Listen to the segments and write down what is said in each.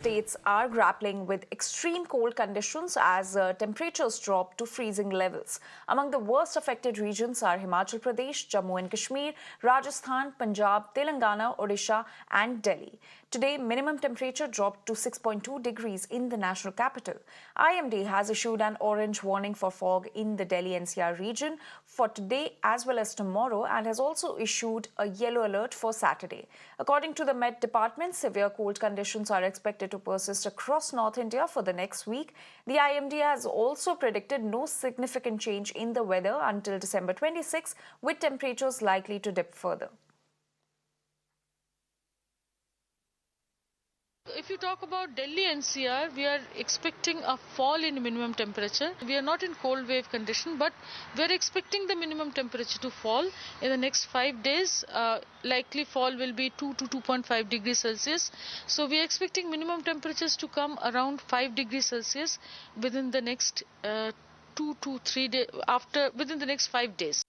States are grappling with extreme cold conditions as temperatures drop to freezing levels. Among the worst affected regions are Himachal Pradesh, Jammu and Kashmir, Rajasthan, Punjab, Telangana, Odisha and Delhi. Today, minimum temperature dropped to 6.2 degrees in the national capital. IMD has issued an orange warning for fog in the Delhi-NCR region for today as well as tomorrow and has also issued a yellow alert for Saturday. According to the Met Department, severe cold conditions are expected to persist across North India for the next week. The IMD has also predicted no significant change in the weather until December 26, with temperatures likely to dip further. If you talk about Delhi-NCR, we are expecting a fall in minimum temperature. We are not in cold wave condition, but we are expecting the minimum temperature to fall in the next 5 days. Likely fall will be 2 to 2.5 degrees Celsius. So we are expecting minimum temperatures to come around 5 degrees Celsius within the next 2 to 3 days, within the next 5 days.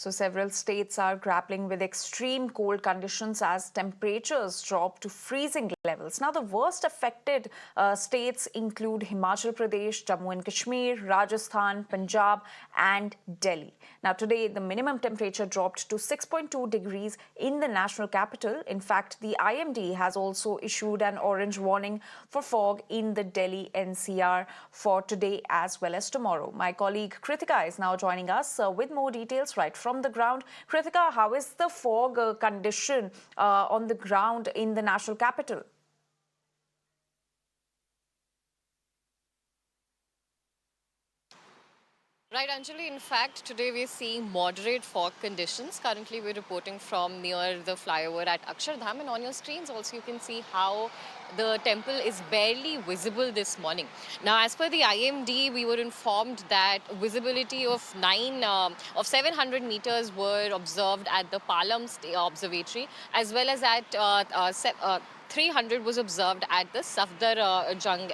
So several states are grappling with extreme cold conditions as temperatures drop to freezing levels. Now, the worst affected states include Himachal Pradesh, Jammu and Kashmir, Rajasthan, Punjab and Delhi. Now, today, the minimum temperature dropped to 6.2 degrees in the national capital. In fact, the IMD has also issued an orange warning for fog in the Delhi-NCR for today as well as tomorrow. My colleague Kritika is now joining us with more details right from the ground. Kritika, how is the fog condition on the ground in the national capital? Right, Anjali. In fact, today we're seeing moderate fog conditions. Currently, we're reporting from near the flyover at Akshardham, and on your screens also you can see how the temple is barely visible this morning. Now, as per the IMD, we were informed that visibility of 700 meters were observed at the Palam Observatory, as well as at 300 was observed at the Safdar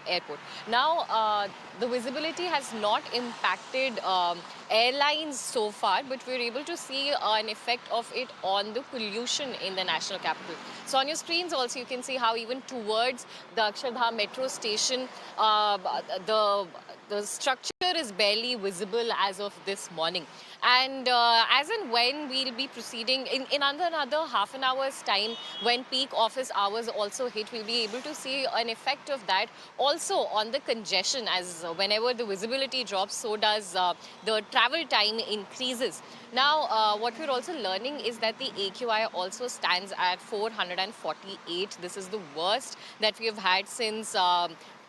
Airport. Now, the visibility has not impacted airlines so far, but we're able to see an effect of it on the pollution in the national capital. So on your screens also you can see how even towards the Akshardham metro station, the structure is barely visible as of this morning. And as and when we'll be proceeding in another half an hour's time, when peak office hours also hit, we'll be able to see an effect of that also on the congestion, as whenever the visibility drops, so does the travel time increases. Now, what we're also learning is that the AQI also stands at 448. This is the worst that we have had since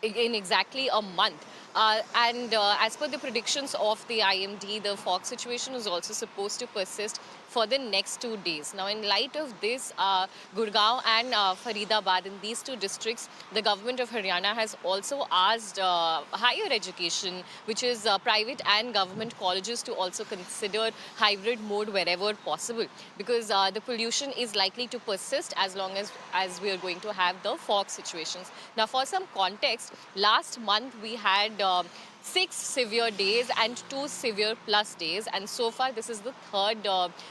in exactly a month. As per the predictions of the IMD, the fog situation is also supposed to persist for the next 2 days. Now, in light of this, Gurgaon and Faridabad, in these two districts, the government of Haryana has also asked higher education, which is private and government colleges, to also consider hybrid mode wherever possible, because the pollution is likely to persist as long as we are going to have the fog situations. Now, for some context, last month we had 6 severe days and 2 severe plus days, and so far this is the third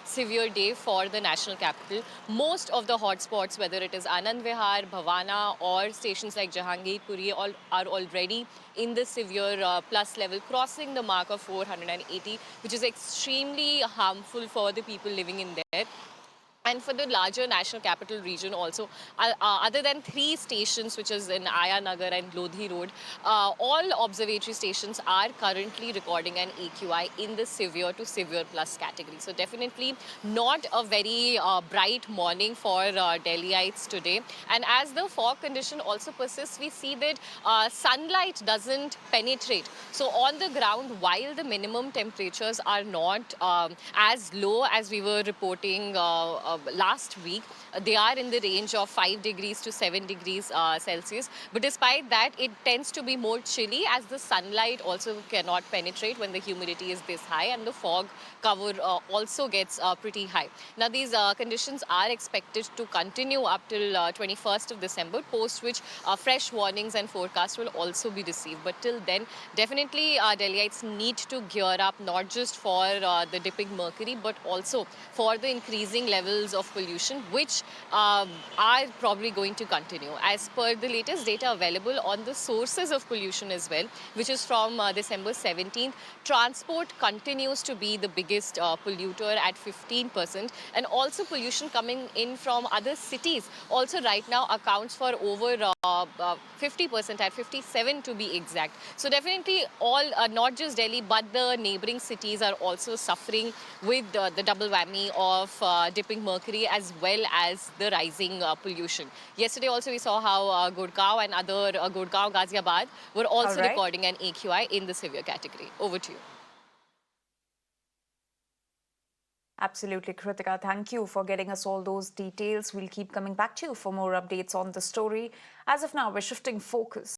severe day for the national capital. Most of the hotspots, whether it is Anand Vihar, Bhavana or stations like Jahangir, Puri, are already in the severe plus level, crossing the mark of 480, which is extremely harmful for the people living in there. And for the larger national capital region also, other than 3 stations, which is in Aya Nagar and Lodhi Road, all observatory stations are currently recording an AQI in the severe to severe plus category. So definitely not a very bright morning for Delhiites today. And as the fog condition also persists, we see that sunlight doesn't penetrate. So on the ground, while the minimum temperatures are not as low as we were reporting last week, they are in the range of 5 degrees to 7 degrees Celsius. But despite that, it tends to be more chilly as the sunlight also cannot penetrate when the humidity is this high, and the fog cover also gets pretty high. Now, these conditions are expected to continue up till 21st of December, post which fresh warnings and forecasts will also be received. But till then, definitely Delhiites need to gear up, not just for the dipping mercury, but also for the increasing levels levels of pollution, which are probably going to continue. As per the latest data available on the sources of pollution as well, which is from December 17th, transport continues to be the biggest polluter at 15%, and also pollution coming in from other cities also right now accounts for over 50% at 57 to be exact. So definitely all, not just Delhi, but the neighboring cities are also suffering with the double whammy of dipping mercury as well as the rising pollution. Yesterday also we saw how Gurgaon and other Gurgaon, Ghaziabad were All also right. recording an AQI in the severe category. Over to you. Absolutely, Kritika. Thank you for getting us all those details. We'll keep coming back to you for more updates on the story. As of now, we're shifting focus